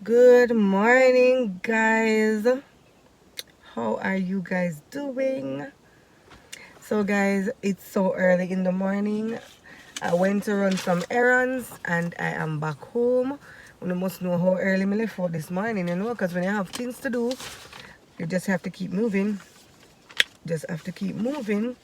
Good morning, guys. How are you guys doing? So, guys, it's so early in the morning. I went to run some errands and I am back home. You must know how early I left out this morning, because when you have things to do, you just have to keep moving. Just have to keep moving.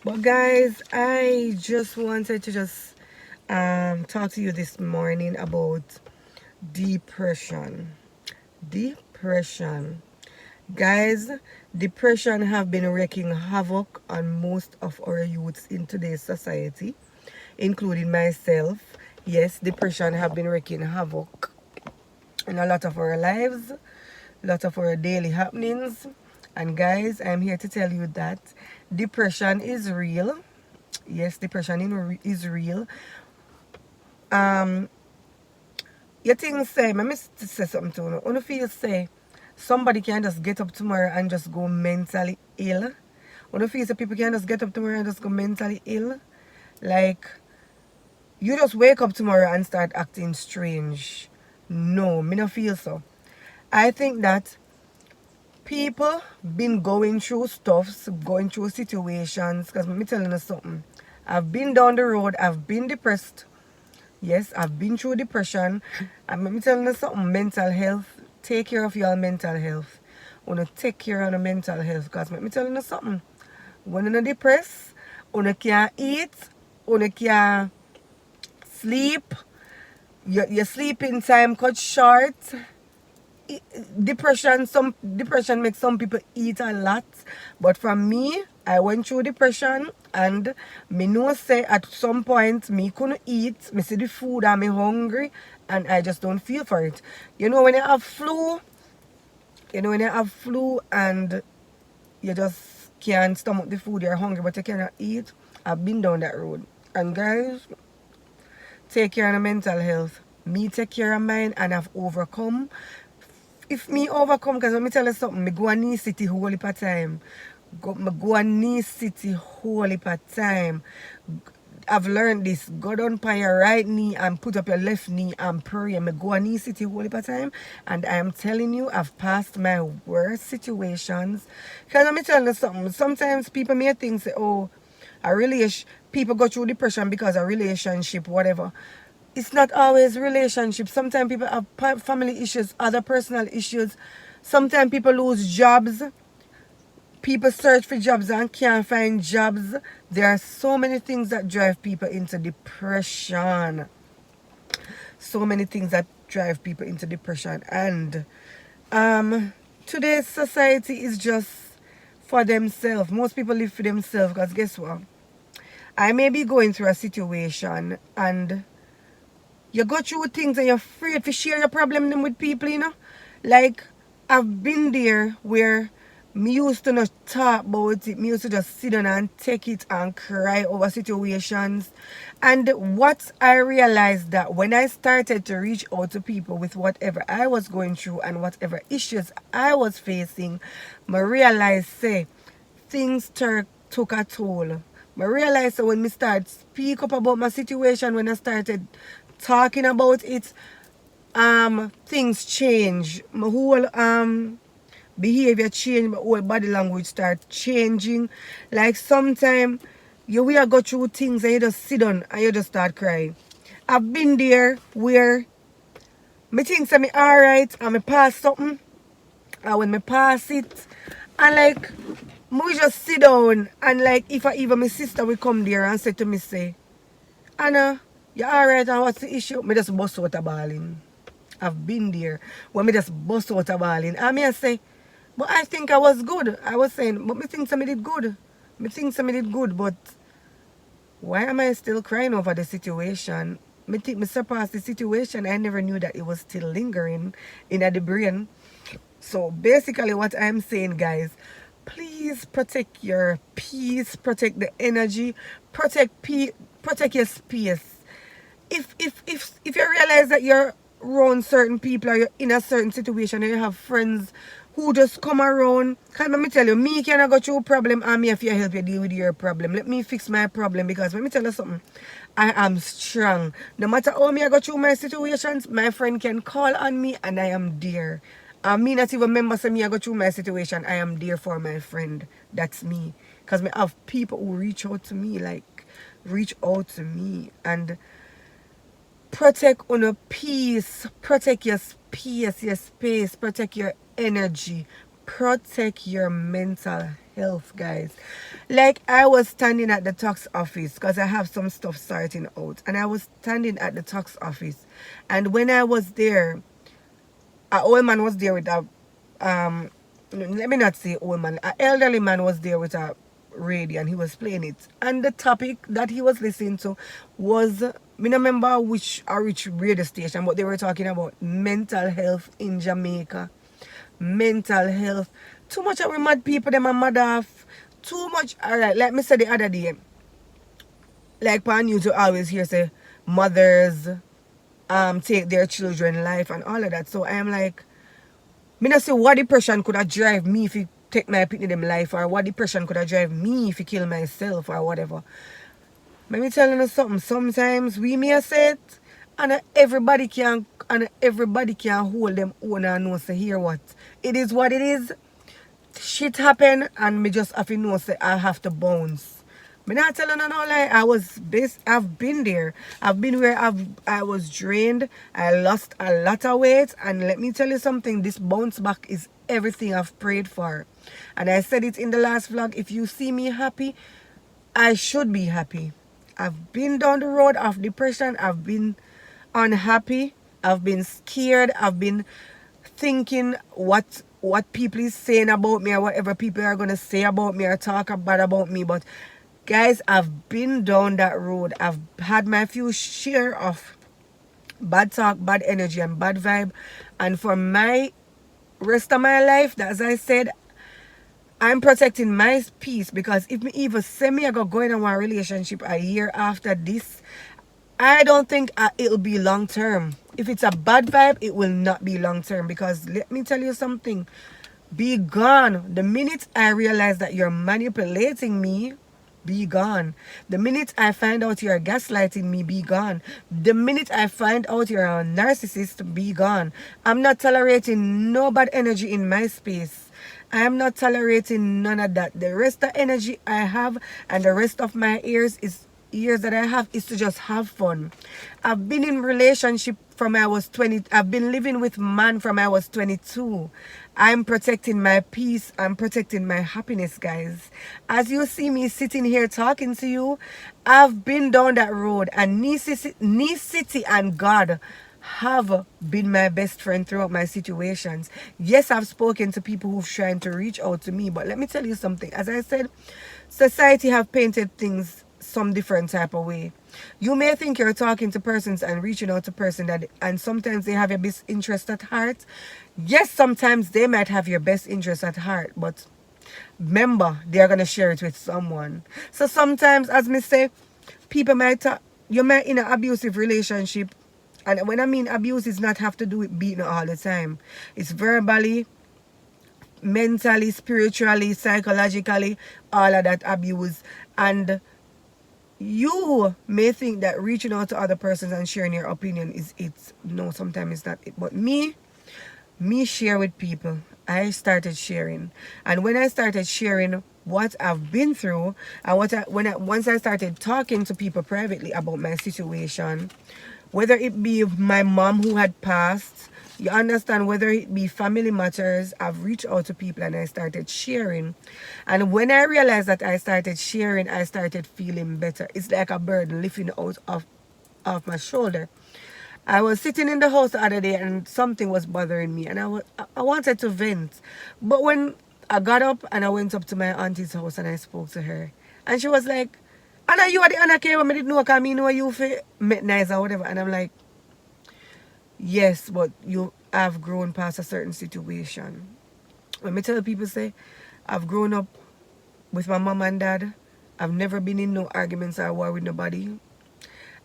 But, guys, I just wanted to talk to you this morning about depression. Depression. Guys, depression have been wreaking havoc on most of our youths in today's society, including myself. Yes, depression have been wreaking havoc in a lot of our lives, a lot of our daily happenings. And guys, I'm here to tell you that depression is real. Yes, depression is real. Um, you think say, let me say something to you. When you feel say somebody can just get up tomorrow and just go mentally ill. When you feel say people can just get up tomorrow and just go mentally ill. Like you just wake up tomorrow and start acting strange. No, me not feel so. I think that people been going through stuffs, going through situations, because me telling you something. I've been down the road, I've been depressed. Yes, I've been through depression. And let me tell you something, mental health. Take care of your mental health. Wanna take care of the mental health. Because let me tell you something. When you're depressed, you can't eat, you can't sleep, your sleeping time cut short. Depression makes some people eat a lot, but for me, I went through depression and me know say at some point me couldn't eat, me see the food and me hungry and I just don't feel for it. When you have flu, and you just can't stomach the food, you're hungry but you cannot eat. I've been down that road. And guys, take care of the mental health. Me take care of mine and I've overcome. If me overcome, because let me tell you something, me go a knee city whole heap of time. Me go a knee city whole heap of time. I've learned this. Go down by your right knee and put up your left knee and pray. Me go a knee city whole heap of time. And I am telling you, I've passed my worst situations. Because let me tell you something. Sometimes people may think, say, oh, people go through depression because of relationship, whatever. It's not always relationships. Sometimes people have family issues, other personal issues. Sometimes people lose jobs. People search for jobs and can't find jobs. There are so many things that drive people into depression. So many things that drive people into depression. And today's society is just for themselves. Most people live for themselves because guess what? I may be going through a situation and you go through things and you're afraid to share your problem with people. Like, I've been there where me used to not talk about it. Me used to just sit down and take it and cry over situations. And what I realized that when I started to reach out to people with whatever I was going through and whatever issues I was facing, I realized, say, things took a toll. I realized that when I started speak up about my situation, when I started talking about it, things change. My whole behavior change, my whole body language start changing. Like sometimes you will go through things and you just sit down and you just start crying. I've been there where me think say me alright and me pass something, and when me pass it and like me just sit down and like if even my sister will come there and say to me say, Anna, you alright and what's the issue? Me just bust out a bawling. I've been there when me just bust out a bawling. And me I say, but I think I was good. I was saying, but me think some did good. Me think some did good, but why am I still crying over the situation? Me think me surpassed the situation. I never knew that it was still lingering in the brain. So basically what I'm saying, guys, please protect your peace, protect the energy, protect your space. If you realize that you're around certain people or you're in a certain situation and you have friends who just come around, can let me tell you, me cannot go through a problem and me if you help you deal with your problem. Let me fix my problem, because let me tell you something. I am strong. No matter how me I go through my situations, my friend can call on me and I am there. I mean not even remember say me I go through my situation, I am there for my friend. That's me. Because me have people who reach out to me, like reach out to me and protect on your peace, protect your space, protect your energy, protect your mental health, guys. Like I was standing at the tax office because I have some stuff starting out, and I was standing at the tax office, and when I was there, an old man was there with a let me not say old man, an elderly man was there with a radio and he was playing it, and the topic that he was listening to was, me no remember which radio station, but they were talking about mental health in Jamaica. Mental health, too much of we mad people, them are mad off too much. All right, like me said the other day, like pan you to always hear say mothers take their children life and all of that. So I am like, me not say what depression could have drive me if you take my picnic them life, or what depression could have drive me if you kill myself or whatever. Let me tell you something. Sometimes we may say it, and everybody can hold them own and know say here what. It is what it is. Shit happen and me just have to know say I have to bounce. Me not telling you no lie. I've been there. I've been where I was drained. I lost a lot of weight, and let me tell you something, this bounce back is everything I've prayed for. And I said it in the last vlog, if you see me happy, I should be happy. I've been down the road of depression. I've been unhappy. I've been scared. I've been thinking what people is saying about me, or whatever people are going to say about me or talk bad about me. But guys, I've been down that road. I've had my few share of bad talk, bad energy and bad vibe. And for my rest of my life, as I said, I'm protecting my peace, because if me even say me I go in one relationship a year after this, I don't think it'll be long term. If it's a bad vibe, it will not be long term, because let me tell you something. Be gone. The minute I realize that you're manipulating me, be gone. The minute I find out you're gaslighting me, be gone. The minute I find out you're a narcissist, be gone. I'm not tolerating no bad energy in my space. I am not tolerating none of that. The rest of energy I have and the rest of my years that I have is to just have fun. I've been in relationship from I was 20. I've been living with man from I was 22. I'm protecting my peace. I'm protecting my happiness, guys. As you see me sitting here talking to you, I've been down that road, and City and God have been my best friend throughout my situations. Yes, I've spoken to people who've tried to reach out to me, but let me tell you something. As I said, society have painted things some different type of way. You may think you're talking to persons and reaching out to person and sometimes they have your best interest at heart. Yes, sometimes they might have your best interest at heart, but remember, they're gonna share it with someone. So sometimes, as me say, people might you might in an abusive relationship. And when I mean abuse, it's not have to do with beating all the time. It's verbally, mentally, spiritually, psychologically, all of that abuse. And you may think that reaching out to other persons and sharing your opinion is it. No, sometimes it's not it. But me share with people. I started sharing. And when I started sharing what I've been through, and once I started talking to people privately about my situation, whether it be my mom who had passed, you understand, whether it be family matters, I've reached out to people and I started sharing. And when I realized that I started sharing, I started feeling better. It's like a burden lifting out of my shoulder. I was sitting in the house the other day and something was bothering me, and I wanted to vent. But when I got up and I went up to my auntie's house and I spoke to her, and she was like, Anna, you are the Anna K when I didn't know, because I know you feel nice or whatever. And I'm like, yes, but you have grown past a certain situation. When me tell people, say, I've grown up with my mom and dad. I've never been in no arguments or war with nobody.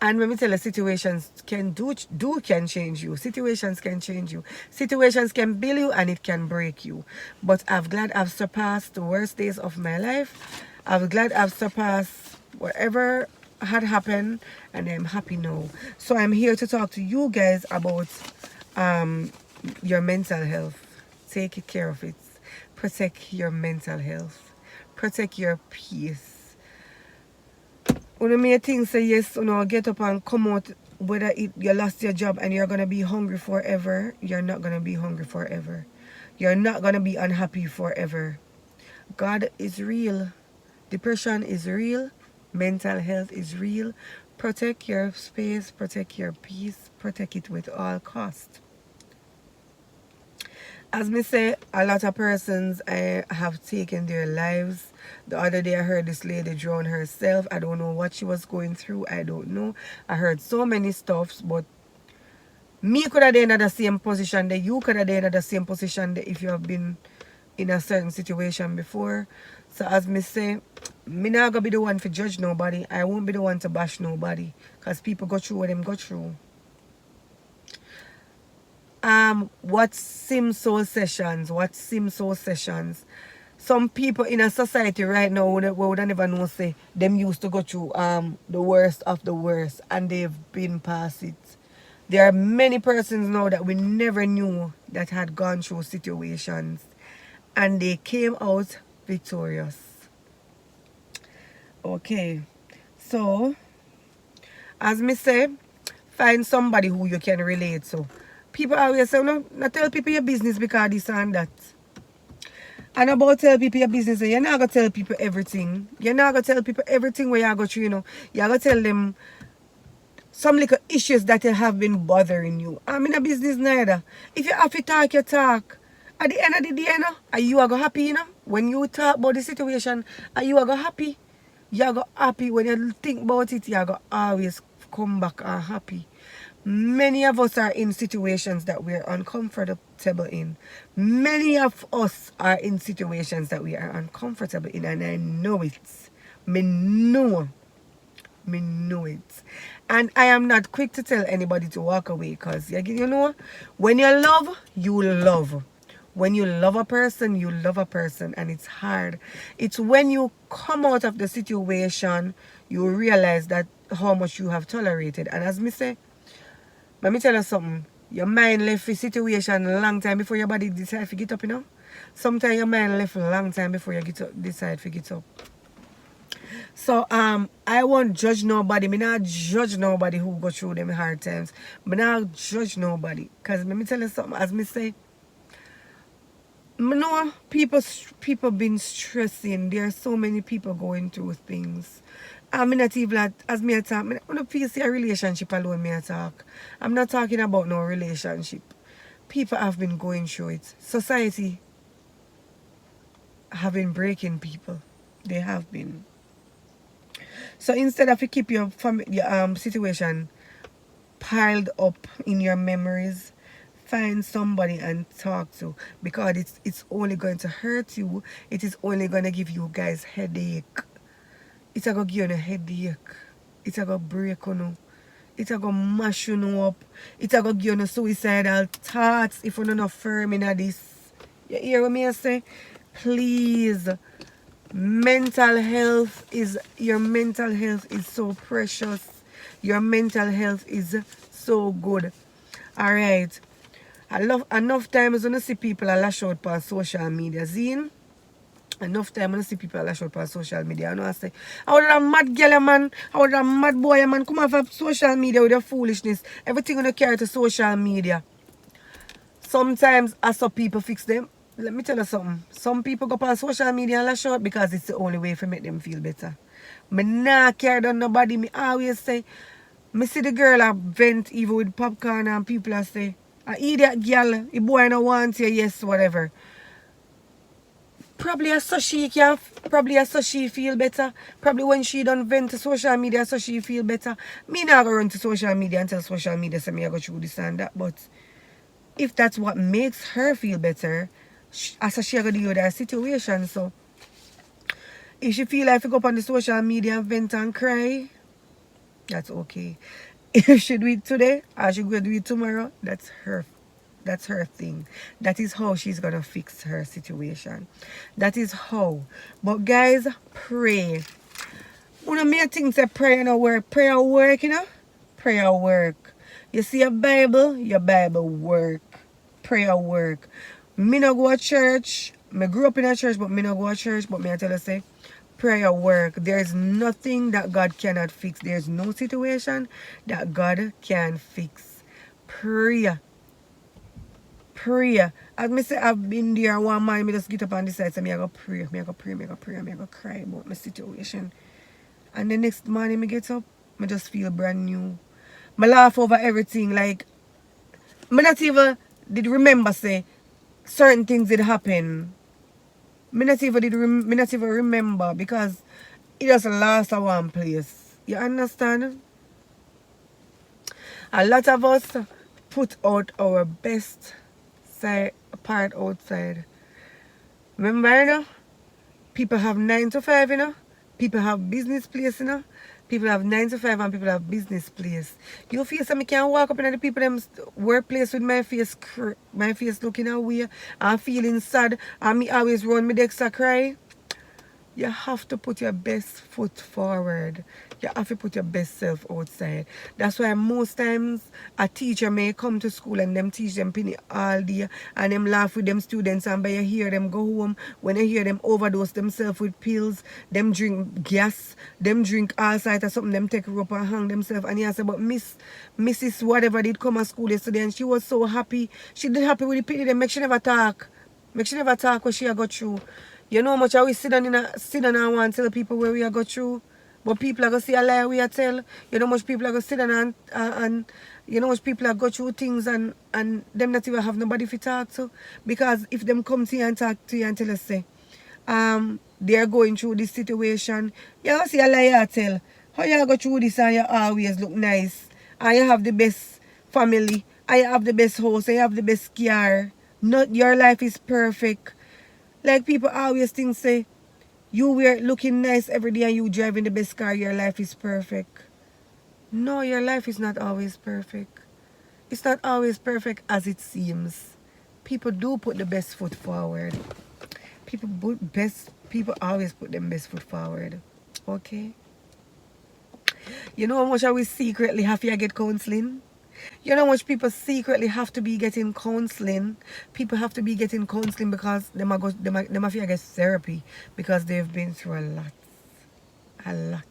And when we tell you, situations can change you. Situations can change you. Situations can build you and it can break you. But I'm glad I've surpassed the worst days of my life. I'm glad I've surpassed whatever had happened, and I'm happy now. So I'm here to talk to you guys about your mental health. Take care of it. Protect your mental health. Protect your peace. One may think say yes, get up and come out, whether you lost your job and you're gonna be hungry forever. You're not gonna be hungry forever. You're not gonna be unhappy forever. God is real. Depression is real. Mental health is real. Protect your space, protect your peace, protect it with all cost. As me say, a lot of persons have taken their lives. The other day I heard this lady drown herself. I don't know what she was going through. I don't know. I heard so many stuffs, but me could have been in the same position that you could have been in the same position that if you have been in a certain situation before. So as me say, me not gonna be the one to judge nobody. I won't be the one to bash nobody. Because people go through what them go through. What Sim Soul Sessions? Some people in a society right now would never know say them used to go through the worst of the worst and they've been past it. There are many persons now that we never knew that had gone through situations and they came out victorious. Okay, so as me say, find somebody who you can relate to. People always say, no, not tell people your business because this and that. And about tell people your business, you're not going to tell people everything. You're not going to tell people everything where you go through, You're going to tell them some little issues that have been bothering you. I'm in a business neither. If you have to talk, you talk. At the end of the day, are you going to happy, When you talk about the situation, are you going to happy? You're going to happy. When you think about it, you're going to always come back and happy. Many of us are in situations that we're uncomfortable in. Many of us are in situations that we are uncomfortable in, and I know it. Me know it. And I am not quick to tell anybody to walk away because, when you love, you love. When you love a person, you love a person, and it's hard. It's when you come out of the situation, you realize that how much you have tolerated. And as me say, let me tell you something. Your mind left the situation a long time before your body decide to get up, Sometimes your mind left a long time before you decide to get up. So I won't judge nobody. Me not judge nobody who go through them hard times. Me not judge nobody. Because let me tell you something, as me say, me know people been stressing. There are so many people going through things. I'm not even as me talk. I don't feel a relationship alone. Me talk. I'm not talking about no relationship. People have been going through it. Society have been breaking people. They have been. So instead of you keep your situation piled up in your memories, find somebody and talk to, because it's only going to hurt you. It is only going to give you guys headache. It's going to give you a headache. It's going to break you. It's going to mash you up. It's going to give you suicidal thoughts if you're not firm in this. You hear what I say? Please. Your mental health is so precious. Your mental health is so good. Alright. I love enough times when I see people lash out on social media. Zine. Enough time when I see people lash out on social media. I know I say, I would a mad girl, man. I would a mad boy, man. Come off of social media with your foolishness. Everything you carry to social media. Sometimes I saw people fix them. Let me tell you something. Some people go on social media and lash out because it's the only way to make them feel better. Me not care about nobody. Me always say, me see the girl a vent even with popcorn and people a say, I eat that girl, the boy no want you, yes, whatever. Probably as so she feel better. Probably when she done vent to social media, so she feel better. Me not go run to social media and tell social media say me I go through this and that. But if that's what makes her feel better, as she going to deal with that situation. So if she feel like to go up on the social media and vent and cry, that's okay. If she do it today or she going to do it tomorrow, that's her thing. That is how she's gonna fix her situation. That is how. But guys, pray. Una may think say prayer no work. Prayer work, you know? Prayer work. You see your Bible work. Prayer work. Me no go to church. Me grew up in a church, but me no go to church. But me I tell you say, prayer work. There's nothing that God cannot fix. There's no situation that God can fix. Prayer. Prayer. As me say, I've been there one morning, me just get up on the side, say me I go pray, me I go pray, me I go pray, me I go cry about my situation. And the next morning me get up, me just feel brand new. Me laugh over everything, like me not even did remember say certain things did happen. Me not even remember because it just lost at one place. You understand? A lot of us put out our best side part outside. Remember, you know? People have 9 to 5, you know? People have business place, you know? People have 9 to 5 and people have business place. You feel so I can walk up in the people them workplace with my face looking away and feeling sad and me always run me decks to cry. You have to put your best foot forward. You have to put your best self outside. That's why most times a teacher may come to school and them teach them penny all day and them laugh with them students, and by you hear them go home, when you hear them overdose themselves with pills, them drink gas, them drink all sorts of something, them take rope and hang themselves, and you say, but Mrs. whatever did come to school yesterday and she was so happy. She did happy with the penny, them make she never talk. Make she never talk what she got through. You know how much I we sit down and want to tell people where we are go through. But people are going to see a lie we are tell. You know how much people are going to sit down and you know how much people are go through things and them not even have nobody to talk to. Because if them come to you and talk to you and tell us say, they are going through this situation, you going to see a lie you tell. How you go through this and you always look nice. And you have the best family. And you have the best house. And you have the best car. Not your life is perfect. Like people always think say, you were looking nice every day and you driving the best car, your life is perfect. No, your life is not always perfect. It's not always perfect as it seems. People do put the best foot forward. People always put their best foot forward. Okay? You know how much I will secretly have to get counseling? You know how much people secretly have to be getting counseling? People have to be getting counseling because they have to get therapy because they've been through a lot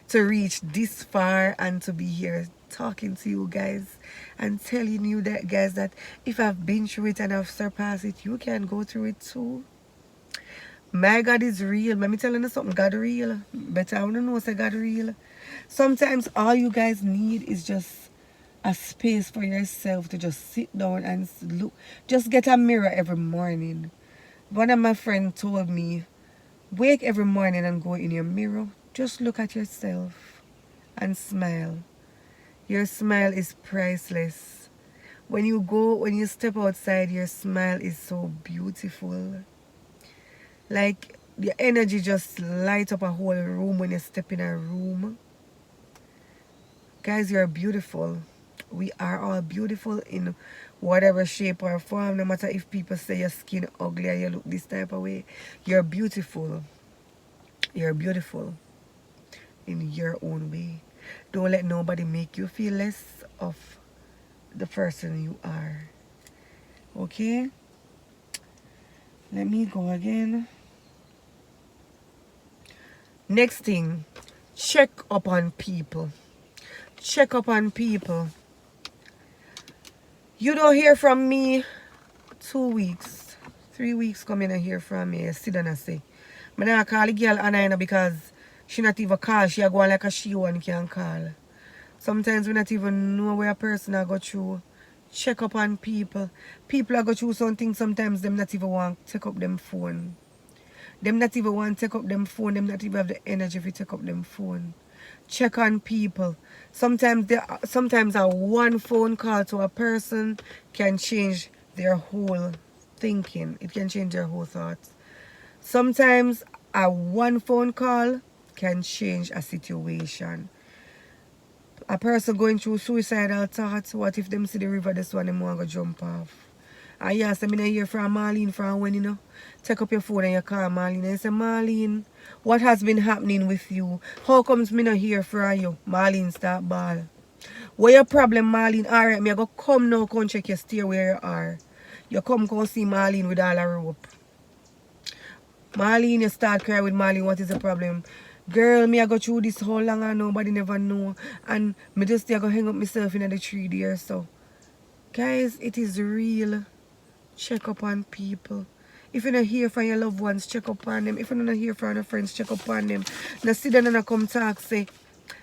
to reach this far and to be here talking to you guys and telling you that, guys, that if I've been through it and I've surpassed it, you can go through it too. My God is real. Let me tell you something. God real. Better I want to know say God real. Sometimes all you guys need is just a space for yourself to just sit down and look. Just get a mirror every morning. One of my friends told me, wake every morning and go in your mirror. Just look at yourself and smile. Your smile is priceless. When you step outside, your smile is so beautiful. Like your energy just light up a whole room when you step in a room. Guys, you're beautiful. We are all beautiful in whatever shape or form. No matter if people say your skin ugly or you look this type of way, you're beautiful. You're beautiful in your own way. Don't let nobody make you feel less of the person you are. Okay? Let me go again. Next thing, check up on people. Check up on people. You don't hear from me 2 weeks, 3 weeks coming and hear from me. Sit down and say, I'm not call the girl Anna because she not even call. She go on like a she one can call. Sometimes we not even know where a person I go through. Check up on people. People I go through something, sometimes them not even want to take up them phone. Them not even want to take up them phone. Them not even have the energy to take up them phone. Check on people. Sometimes a one phone call to a person can change their whole thinking. It can change their whole thoughts. Sometimes a one phone call can change a situation. A person going through suicidal thoughts, what if them see the river this one, them want to jump off? And you say, me not hear from Marlene from when, you know. Take up your phone and you call Marlene. And you say, Marlene, what has been happening with you? How comes me not hear from you? Marlene start ball. What your problem, Marlene? Alright, me I go come now, come check your stay where you are. You come see Marlene with all her rope. Marlene, you start crying with Marlene, what is the problem? Girl, me I go through this whole long and nobody never know. And me just I go hang up myself in the tree there. So guys, it is real. Check up on people. If you're not here from your loved ones, check up on them. If you're not here from your friends, check up on them. Now sit down and I come talk, say,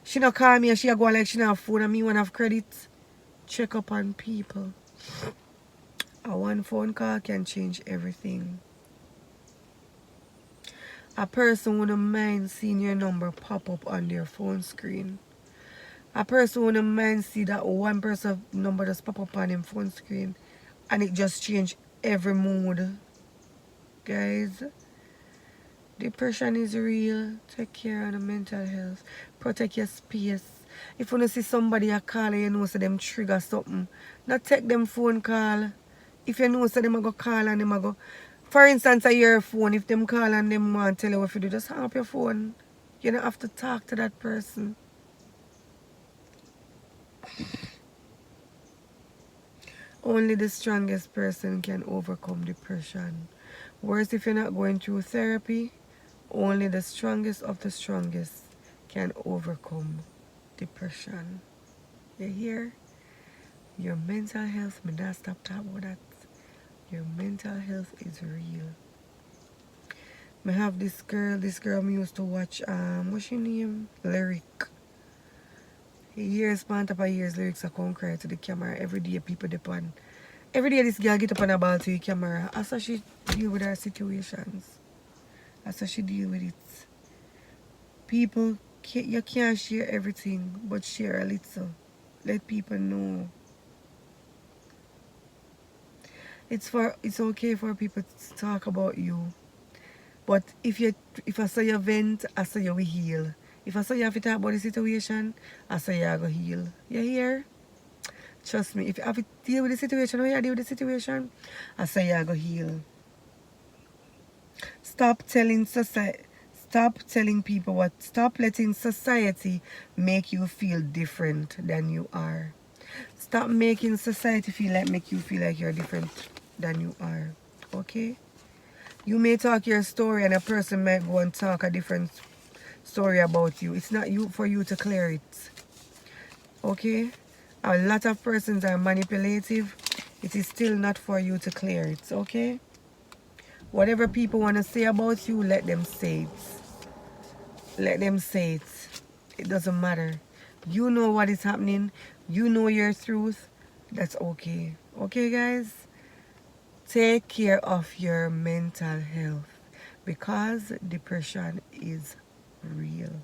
she not call me and she go like she not have phone and me want have credit. Check up on people. A one phone call can change everything. A person wouldn't mind seeing your number pop up on their phone screen. A person wouldn't mind see that one person's number just pop up on their phone screen and it just change every mood. Guys, depression is real. Take care of the mental health. Protect your space. If you see somebody a call and you know so them trigger something, not take them phone call. If you know so them a go call and them a go. For instance, your phone, if them call and them want to tell you what to do, just hang up your phone. You don't have to talk to that person. Only the strongest person can overcome depression. Worse, if you're not going through therapy, only the strongest of the strongest can overcome depression. You hear? Your mental health, me not stop talking about that. Your mental health is real. I have this girl me used to watch, what's her name? Lyric. Years, span top of years, Lyrics are come cry to the camera. Every day people depend. Every day this girl get up on a ball to the camera. That's how she deal with her situations. That's how she deal with it. People, you can't share everything, but share a little. Let people know. It's okay for people to talk about you. But if I saw you vent, I saw you will heal. If I saw you have to talk about the situation, I saw you go heal. You hear? Trust me, if you have to deal with the situation, or you deal with the situation, I say you go heal. Stop letting society make you feel different than you are. Stop making society make you feel like you're different than you are. Okay? You may talk your story and a person might go and talk a different story about you. It's not for you to clear it. Okay? A lot of persons are manipulative. It is still not for you to clear it. Okay? Whatever people want to say about you, let them say it. Let them say it. It doesn't matter. You know what is happening. You know your truth. That's okay. Okay, guys? Take care of your mental health because depression is real.